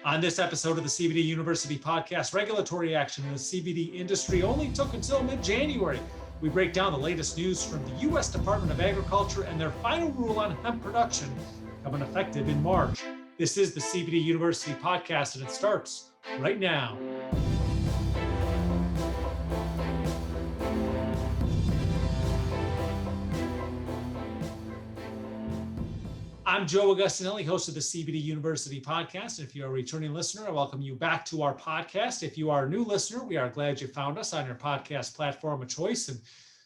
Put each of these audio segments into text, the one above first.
On this episode of the CBD University podcast, regulatory action in the CBD industry only took until mid-January. We break down the latest news from the U.S. Department of Agriculture and their final rule on hemp production becoming effective in March. This is the CBD University podcast, and it starts right now. I'm Joe Augustinelli, host of the CBD University podcast. If you're a returning listener, I welcome you back to our podcast. If you are a new listener, we are glad you found us on your podcast platform of choice. And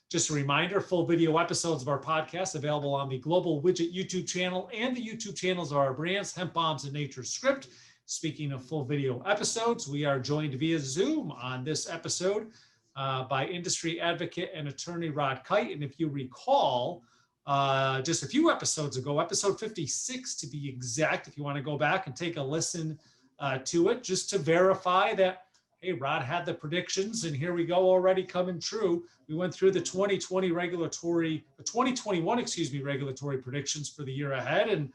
just a reminder, full video episodes of our podcast available on the Global Widget YouTube channel and the YouTube channels of our brands, Hemp Bombs and Nature's Script. Speaking of full video episodes, we are joined via Zoom on this episode by industry advocate and attorney Rod Kight. And if you recall, just a few episodes ago, episode 56 to be exact, if you want to go back and take a listen to it, just to verify that, hey, Rod had the predictions, and here we go, already coming true. We went through the 2021 regulatory predictions for the year ahead, and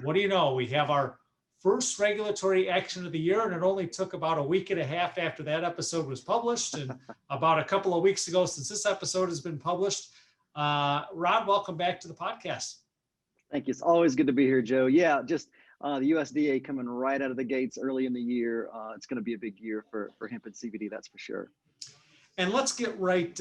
what do you know? We have our first regulatory action of the year, and it only took about a week and a half after that episode was published, and about a couple of weeks ago since this episode has been published. Rod, welcome back to the podcast. Thank you. It's always good to be here, Joe. Yeah, just the USDA coming right out of the gates early in the year. It's going to be a big year for hemp and CBD, that's for sure. And let's get right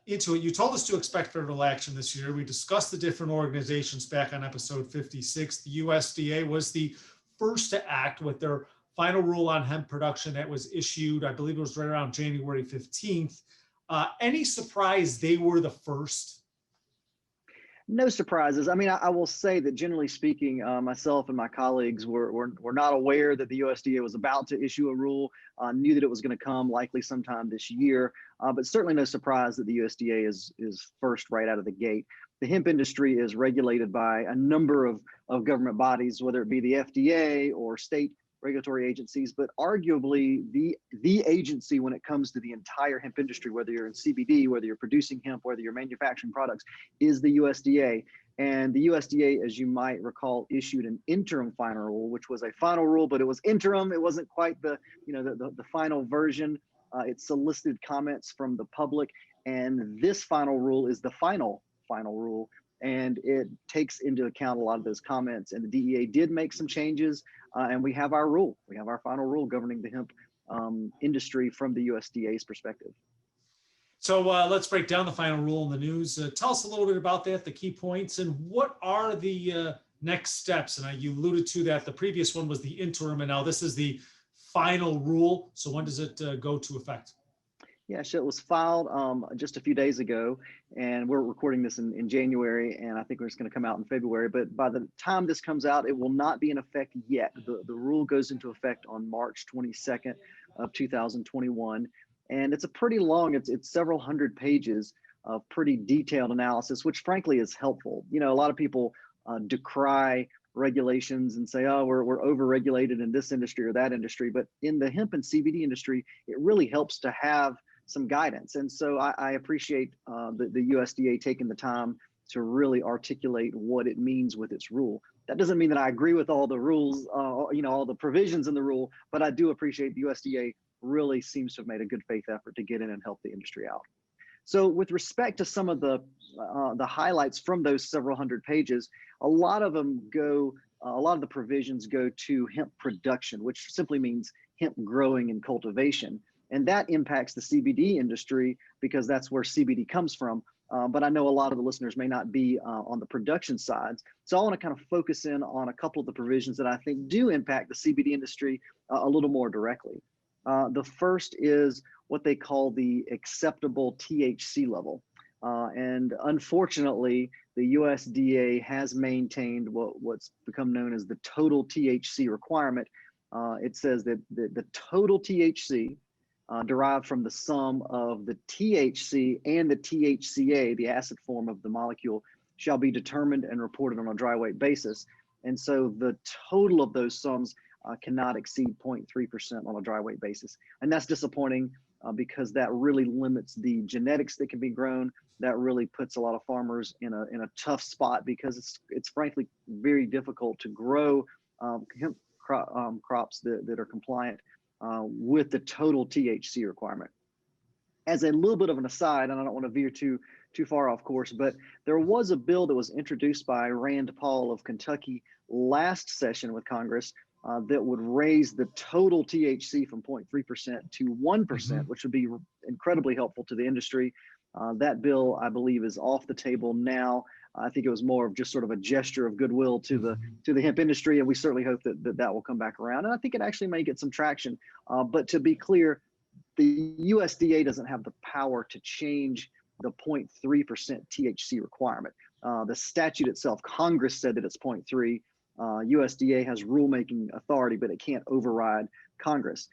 into it. You told us to expect federal action this year. We discussed the different organizations back on episode 56. The USDA was the first to act with their final rule on hemp production that was issued, I believe it was right around January 15th. Any surprise they were the first? No surprises. I mean, I will say that generally speaking, myself and my colleagues were not aware that the USDA was about to issue a rule, knew that it was going to come likely sometime this year, but certainly no surprise that the USDA is first right out of the gate. The hemp industry is regulated by a number of government bodies, whether it be the FDA or state regulatory agencies, but arguably the agency when it comes to the entire hemp industry, whether you're in CBD, whether you're producing hemp, whether you're manufacturing products, is the USDA. And the USDA, as you might recall, issued an interim final rule, which was a final rule, but it was interim. It wasn't quite the final version. It solicited comments from the public, and this final rule is the final rule. And it takes into account a lot of those comments. And the DEA did make some changes, and we have our rule. We have our final rule governing the hemp industry from the USDA's perspective. So let's break down the final rule in the news. Tell us a little bit about that, the key points, and what are the next steps? And you alluded to that the previous one was the interim, and now this is the final rule. So when does it go to effect? Yeah, so it was filed just a few days ago, and we're recording this in January, and I think it's going to come out in February. But by the time this comes out, it will not be in effect yet. The rule goes into effect on March 22nd of 2021, and it's a pretty long, it's several hundred pages of pretty detailed analysis, which frankly is helpful. You know, a lot of people decry regulations and say, oh, we're over-regulated in this industry or that industry. But in the hemp and CBD industry, it really helps to have some guidance. And so I appreciate the USDA taking the time to really articulate what it means with its rule. That doesn't mean that I agree with all the rules, all the provisions in the rule, but I do appreciate the USDA really seems to have made a good faith effort to get in and help the industry out. So with respect to some of the highlights from those several hundred pages, a lot of the provisions go to hemp production, which simply means hemp growing and cultivation. And that impacts the CBD industry because that's where CBD comes from. But I know a lot of the listeners may not be on the production side. So I want to kind of focus in on a couple of the provisions that I think do impact the CBD industry a little more directly. The first is what they call the acceptable THC level. And unfortunately, the USDA has maintained what's become known as the total THC requirement. It says that the total THC derived from the sum of the THC and the THCA, the acid form of the molecule, shall be determined and reported on a dry weight basis. And so the total of those sums cannot exceed 0.3% on a dry weight basis. And that's disappointing because that really limits the genetics that can be grown. That really puts a lot of farmers in a tough spot because it's frankly very difficult to grow hemp crops that are compliant with the total THC requirement. As a little bit of an aside, and I don't want to veer too far off course, but there was a bill that was introduced by Rand Paul of Kentucky last session with Congress that would raise the total THC from 0.3% to 1%, which would be incredibly helpful to the industry. That bill, I believe, is off the table now. I think it was more of just sort of a gesture of goodwill to the hemp industry, and we certainly hope that will come back around. And I think it actually may get some traction. But to be clear, the USDA doesn't have the power to change the 0.3% THC requirement. The statute itself, Congress said that it's 0.3. USDA has rulemaking authority, but it can't override Congress.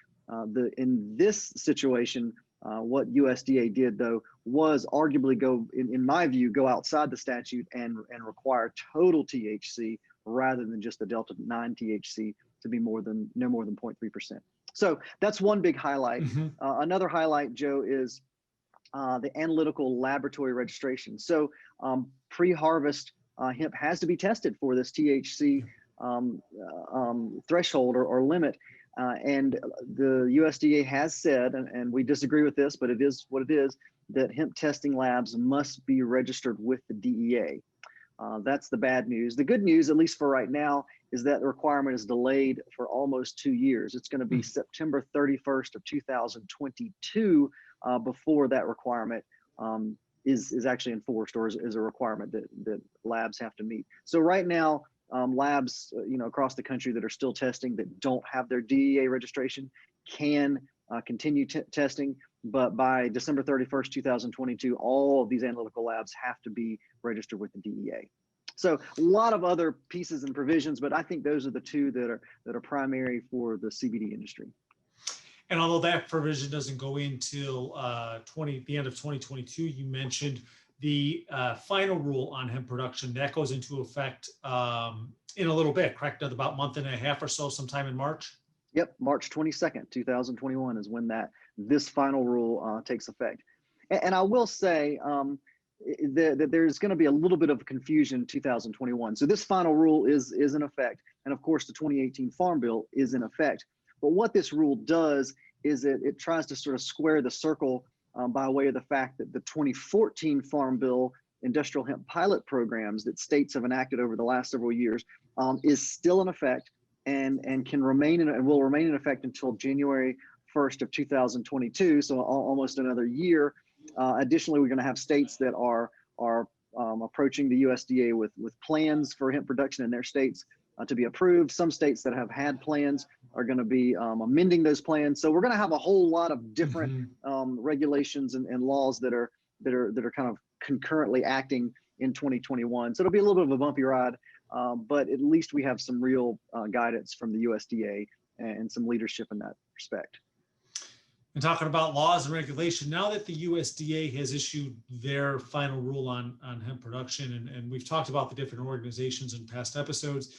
In this situation, what USDA did, though, was arguably in my view, go outside the statute and require total THC rather than just the Delta 9 THC to be no more than 0.3%. So that's one big highlight. Another highlight, Joe, is the analytical laboratory registration. So pre-harvest hemp has to be tested for this THC threshold or limit. And the USDA has said, and we disagree with this, but it is what it is, that hemp testing labs must be registered with the DEA. That's the bad news. The good news, at least for right now, is that the requirement is delayed for almost 2 years. It's going to be September 31st of 2022 before that requirement is actually enforced or is a requirement that labs have to meet. So right now, labs across the country that are still testing that don't have their DEA registration can continue testing, but by December 31st, 2022, all of these analytical labs have to be registered with the DEA. So a lot of other pieces and provisions, but I think those are the two that are primary for the CBD industry. And although that provision doesn't go until the end of 2022, you mentioned the final rule on hemp production that goes into effect in a little bit, correct? About a month and a half or so, sometime in March. Yep, March 22nd, 2021 is when this final rule takes effect. And I will say that there's going to be a little bit of confusion in 2021. So this final rule is in effect, and of course the 2018 Farm Bill is in effect. But what this rule does is it tries to sort of square the circle by way of the fact that the 2014 Farm Bill industrial hemp pilot programs that states have enacted over the last several years is still in effect and can remain and will remain in effect until January 1st of 2022, so almost another year. Additionally, we're going to have states that are approaching the USDA with plans for hemp production in their states to be approved. Some states that have had plans are going to be amending those plans. So we're going to have a whole lot of different regulations and laws that are kind of concurrently acting in 2021. So it'll be a little bit of a bumpy ride, but at least we have some real guidance from the USDA and some leadership in that respect. And talking about laws and regulation, now that the USDA has issued their final rule on hemp production, and we've talked about the different organizations in past episodes,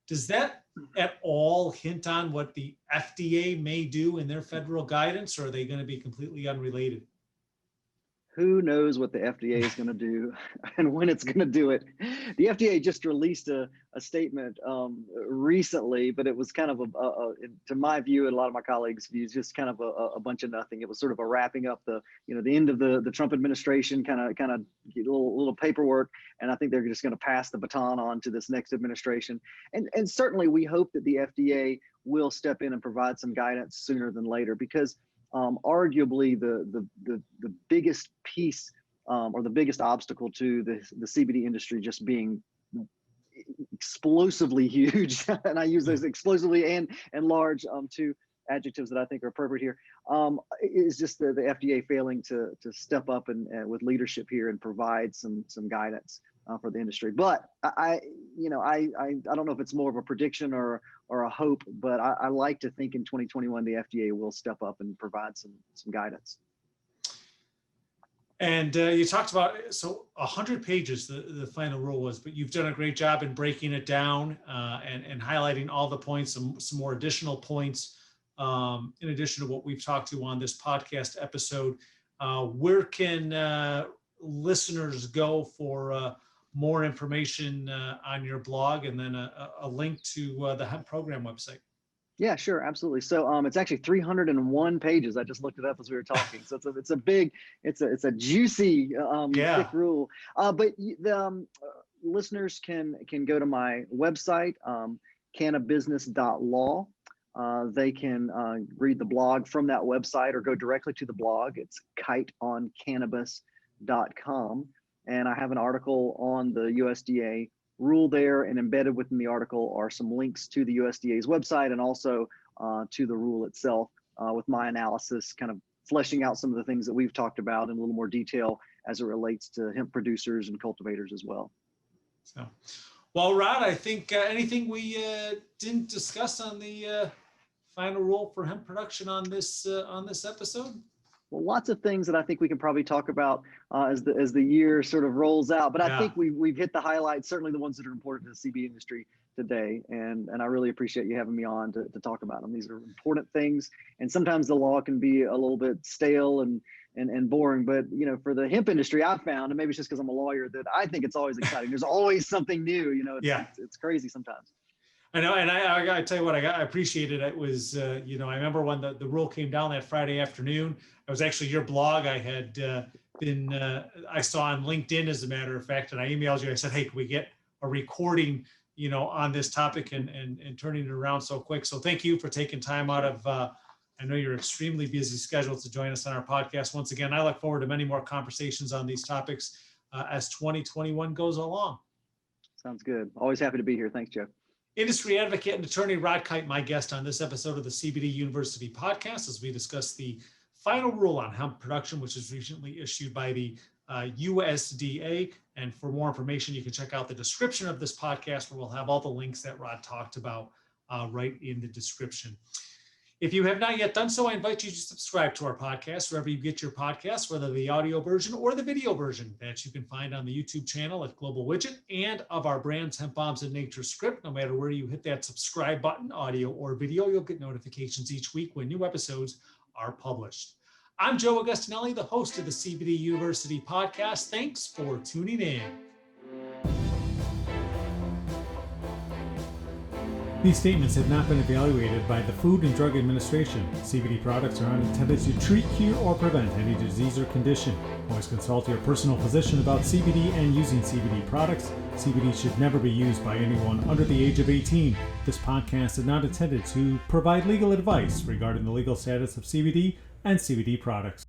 does that at all hint on what the FDA may do in their federal guidance, or are they going to be completely unrelated? Who knows what the FDA is going to do and when it's going to do it. The FDA just released a statement recently, but it was kind of to my view and a lot of my colleagues' views, just kind of a bunch of nothing. It was sort of a wrapping up the end of the Trump administration, kind of little paperwork, and I think they're just going to pass the baton on to this next administration. And certainly we hope that the FDA will step in and provide some guidance sooner than later, because arguably the biggest piece or the biggest obstacle to the CBD industry just being explosively huge, and I use those explosively and large, two adjectives that I think are appropriate here, is just the FDA failing to step up and with leadership here and provide some guidance for the industry. But I don't know if it's more of a prediction or a hope, but I like to think in 2021 the FDA will step up and provide some guidance. And you talked about, so 100 pages the final rule was, but you've done a great job in breaking it down and highlighting all the points, some more additional points in addition to what we've talked to on this podcast episode. Where can listeners go for more information on your blog, and then a link to the Hemp program website? Yeah, sure, absolutely. So it's actually 301 pages. I just looked it up as we were talking. So it's a juicy, thick Yeah. rule. But the listeners can go to my website, cannabusiness.law. They can read the blog from that website or go directly to the blog. It's kiteoncannabis.com. And I have an article on the USDA rule there, and embedded within the article are some links to the USDA's website and also to the rule itself, with my analysis kind of fleshing out some of the things that we've talked about in a little more detail as it relates to hemp producers and cultivators as well. So, well, Rod, I think anything we didn't discuss on the final rule for hemp production on this episode? Well, lots of things that I think we can probably talk about as the year sort of rolls out. But I think we've hit the highlights, certainly the ones that are important to the CBD industry today. And I really appreciate you having me on to talk about them. These are important things. And sometimes the law can be a little bit stale and boring. But, you know, for the hemp industry, I've found, and maybe it's just because I'm a lawyer, that I think it's always exciting. There's always something new. You know, it's crazy sometimes. I know, and I tell you what, I appreciated it. Was you know, I remember when the rule came down that Friday afternoon. It was actually your blog I had I saw on LinkedIn, as a matter of fact, and I emailed you. I said, hey, can we get a recording, you know, on this topic, and turning it around so quick. So thank you for taking time out of I know you're extremely busy schedule to join us on our podcast. Once again, I look forward to many more conversations on these topics as 2021 goes along. Sounds good. Always happy to be here. Thanks, Joe. Industry advocate and attorney Rod Kight, my guest on this episode of the CBD University podcast, as we discuss the final rule on hemp production, which is recently issued by the USDA. And for more information, you can check out the description of this podcast, where we'll have all the links that Rod talked about right in the description. If you have not yet done so, I invite you to subscribe to our podcast wherever you get your podcasts, whether the audio version or the video version that you can find on the YouTube channel at Global Widget, and of our brands Hemp Bombs and Nature Script. No matter where you hit that subscribe button, audio or video, you'll get notifications each week when new episodes are published. I'm Joe Augustinelli, the host of the CBD University podcast. Thanks for tuning in. These statements have not been evaluated by the Food and Drug Administration. CBD products are not intended to treat, cure, or prevent any disease or condition. Always consult your personal physician about CBD and using CBD products. CBD should never be used by anyone under the age of 18. This podcast is not intended to provide legal advice regarding the legal status of CBD and CBD products.